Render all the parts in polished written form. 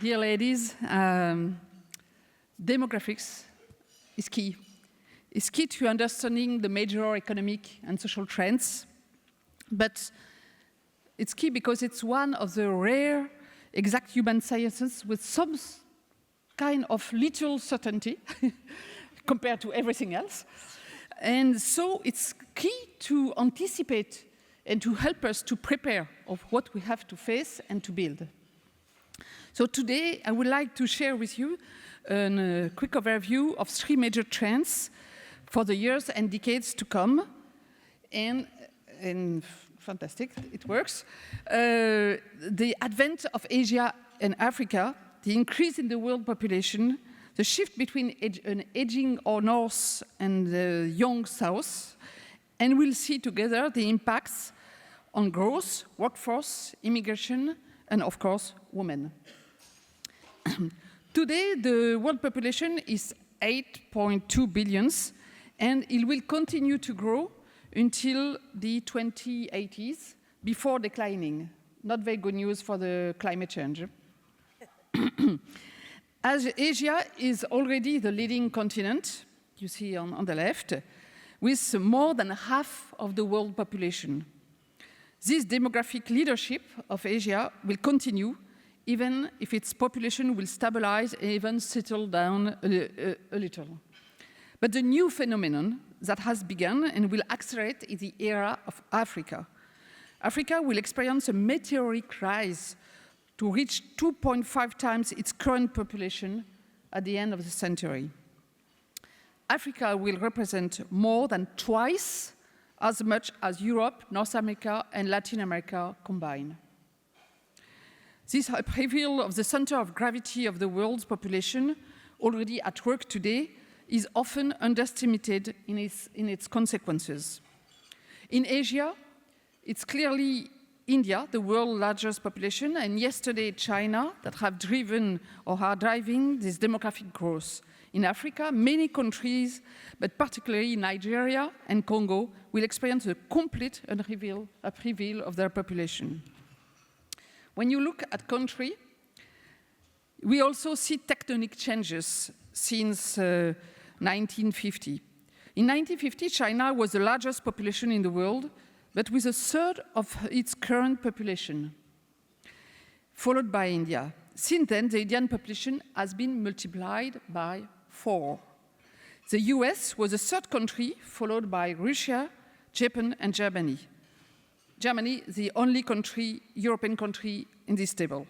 Dear ladies, demographics is key. It's key to understanding the major economic and social trends, but it's key because it's one of the rare exact human sciences with some kind of little certainty compared to everything else. And so it's key to anticipate and to help us to prepare of what we have to face and to build. So today, I would like to share with you a quick overview of three major trends for the years and decades to come. And fantastic, it works. The advent of Asia and Africa, the increase in the world population, the shift between an aging North and the young South, and we'll see together the impacts on growth, workforce, immigration, and of course, women. Today, the world population is 8.2 billion, and it will continue to grow until the 2080s, before declining. Not very good news for the climate change. As Asia is already the leading continent, you see on the left, with more than half of the world population. This demographic leadership of Asia will continue even if its population will stabilize and even settle down a little. But the new phenomenon that has begun and will accelerate is the era of Africa. Africa will experience a meteoric rise to reach 2.5 times its current population at the end of the century. Africa will represent more than twice as much as Europe, North America, and Latin America combined. This upheaval of the center of gravity of the world's population, already at work today, is often underestimated in its consequences. In Asia, it's clearly India, the world's largest population, and yesterday China, that have driven or are driving this demographic growth. In Africa, many countries, but particularly Nigeria and Congo, will experience a complete upheaval of their population. When you look at country, we also see tectonic changes since 1950. In 1950, China was the largest population in the world, but with a third of its current population, followed by India. Since then, the Indian population has been multiplied by 4. The US was the third country, followed by Russia, Japan, and Germany. Germany, the only country, European country in this table.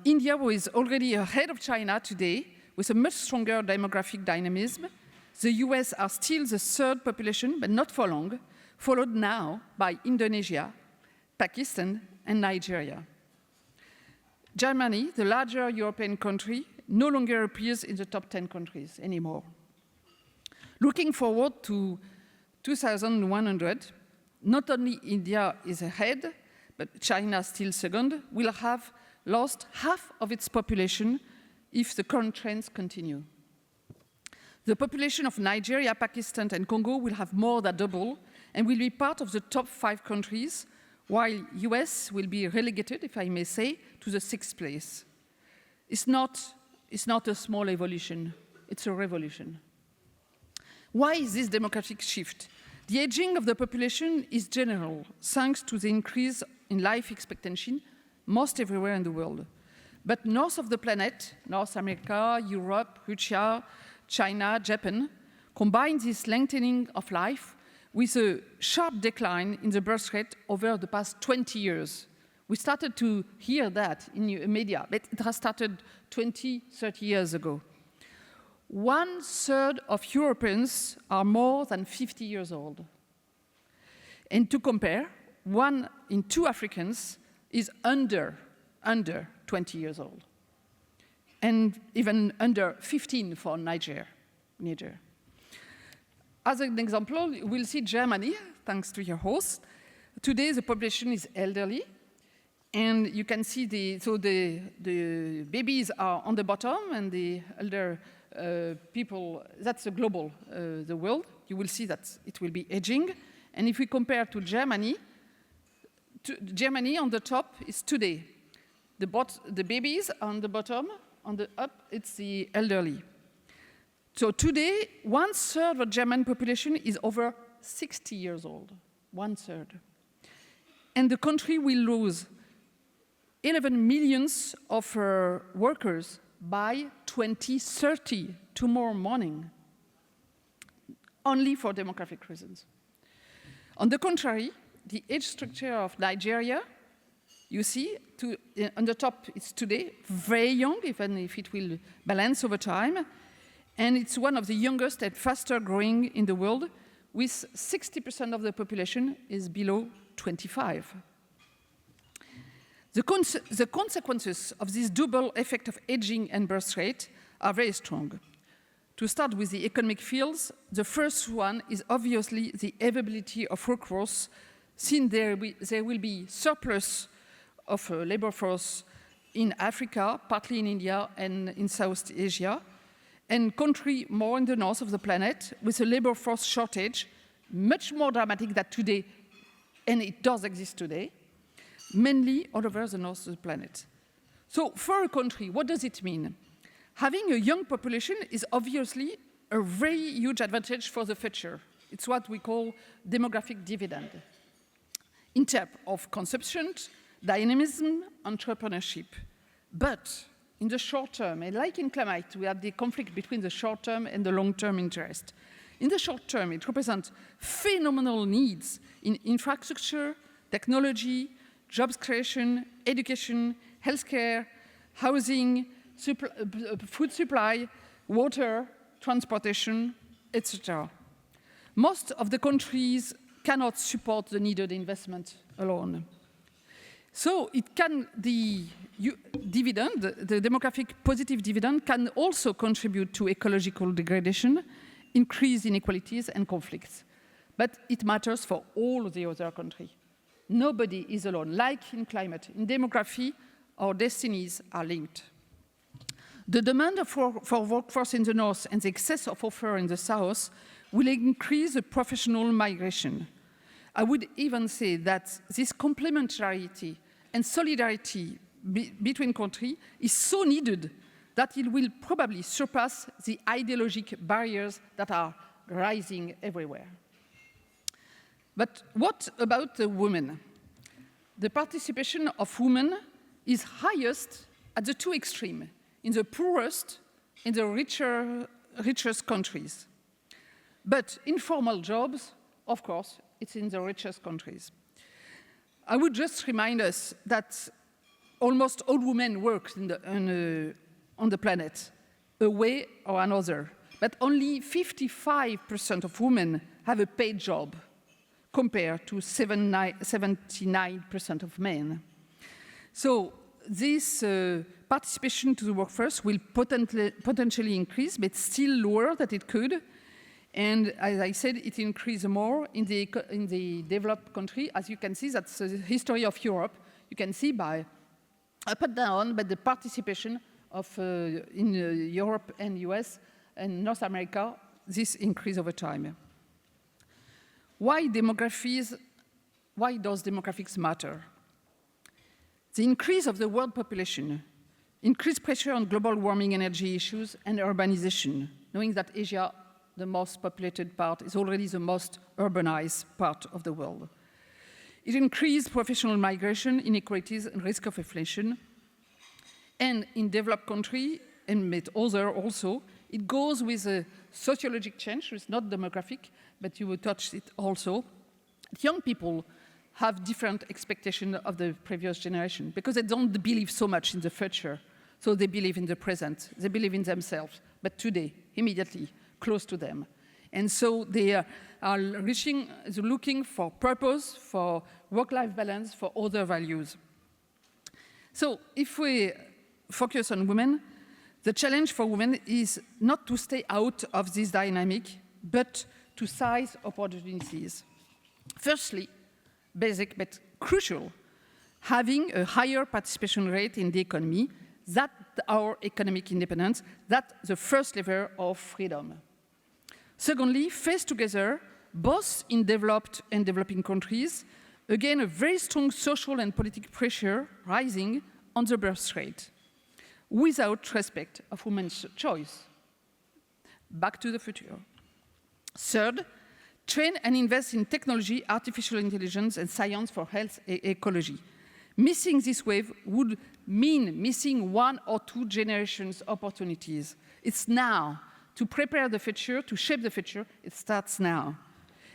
India was already ahead of China today with a much stronger demographic dynamism. The US are still the third population, but not for long, followed now by Indonesia, Pakistan, and Nigeria. Germany, the larger European country, no longer appears in the top 10 countries anymore. Looking forward to 2100, not only India is ahead, but China still second, will have lost half of its population if the current trends continue. The population of Nigeria, Pakistan, and Congo will have more than double and will be part of the top 5 countries, while US will be relegated, if I may say, to the 6th place. It's not a small evolution, it's a revolution. Why is this demographic shift? The aging of the population is general, thanks to the increase in life expectancy most everywhere in the world. But north of the planet, North America, Europe, Russia, China, Japan, combine this lengthening of life with a sharp decline in the birth rate over the past 20 years. We started to hear that in the media, but it has started 20, 30 years ago. 1/3 of Europeans are more than 50 years old. And to compare, 1 in 2 Africans is under 20 years old. And even under 15 for Niger. As an example, we'll see Germany, thanks to your host. Today, the population is elderly. And you can see the babies are on the bottom and the elder people, that's the global, the world. You will see that it will be aging. And if we compare to Germany on the top is today. The babies on the bottom, on the up, it's the elderly. So today, 1/3 of the German population is over 60 years old, 1/3. And the country will lose 11 million of workers by 2030, tomorrow morning, only for demographic reasons. On the contrary, the age structure of Nigeria, you see, on the top it's today very young, even if it will balance over time. And it's one of the youngest and faster growing in the world, with 60% of the population is below 25. The consequences of this double effect of aging and birth rate are very strong. To start with the economic fields, the first one is obviously the availability of workforce, since there will be surplus of labor force in Africa, partly in India and in South Asia, and country more in the north of the planet with a labor force shortage, much more dramatic than today, and it does exist today, mainly all over the north of the planet. So for a country, what does it mean? Having a young population is obviously a very huge advantage for the future. It's what we call demographic dividend. In terms of consumption, dynamism, entrepreneurship. But in the short term, and like in climate, we have the conflict between the short term and the long-term interest. In the short term, it represents phenomenal needs in infrastructure, technology, jobs creation, education, healthcare, housing, food supply, water, transportation, etc. Most of the countries cannot support the needed investment alone. So the dividend, the demographic positive dividend, can also contribute to ecological degradation, increase inequalities and conflicts. But it matters for all the other countries. Nobody is alone. Like in climate, in demography, our destinies are linked. The demand for workforce in the north and the excess of offer in the south will increase the professional migration. I would even say that this complementarity and solidarity between countries is so needed that it will probably surpass the ideological barriers that are rising everywhere. But what about the women? The participation of women is highest at the two extremes, in the poorest and the richest countries. But informal jobs, of course, it's in the richest countries. I would just remind us that almost all women work on the planet, a way or another, but only 55% of women have a paid job, compared to 79% of men. So this participation to the workforce will potentially increase, but still lower than it could. And as I said, it increases more in the developed country. As you can see, that's the history of Europe. You can see by up and down, but the participation of in Europe and US and North America, this increase over time. Why does demographics matter? The increase of the world population, increased pressure on global warming energy issues and urbanization, knowing that Asia, the most populated part, is already the most urbanized part of the world. It increased professional migration, inequalities, and risk of inflation. And in developed countries, and with other also, it goes with a sociological change, it's not demographic, but you will touch it also. Young people have different expectations of the previous generation because they don't believe so much in the future. So they believe in the present, they believe in themselves, but today, immediately, close to them. And so they are looking for purpose, for work-life balance, for other values. So if we focus on women, the challenge for women is not to stay out of this dynamic, but to seize opportunities. Firstly, basic but crucial, having a higher participation rate in the economy, that our economic independence, that's the first lever of freedom. Secondly, face together, both in developed and developing countries, again, a very strong social and political pressure rising on the birth rate, without respect of women's choice. Back to the future. Third, train and invest in technology, artificial intelligence, and science for health and ecology. Missing this wave would mean missing 1 or 2 generations' opportunities. It's now. To prepare the future, to shape the future, it starts now.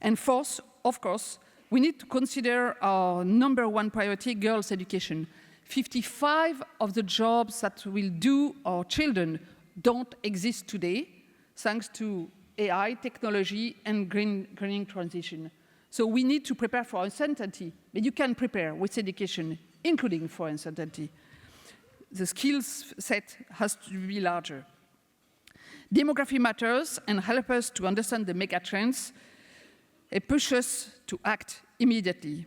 And fourth, of course, we need to consider our #1 priority, girls' education. 55% of the jobs that will do our children don't exist today, thanks to AI, technology, and green transition. So we need to prepare for uncertainty, but you can prepare with education, including for uncertainty. The skills set has to be larger. Demography matters and help us to understand the megatrends and push us to act immediately.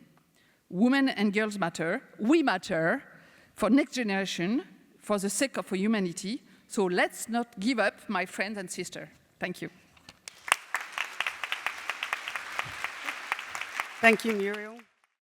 Women and girls matter. We matter for next generation, for the sake of humanity. So let's not give up, my friends and sisters. Thank you. Thank you, Muriel.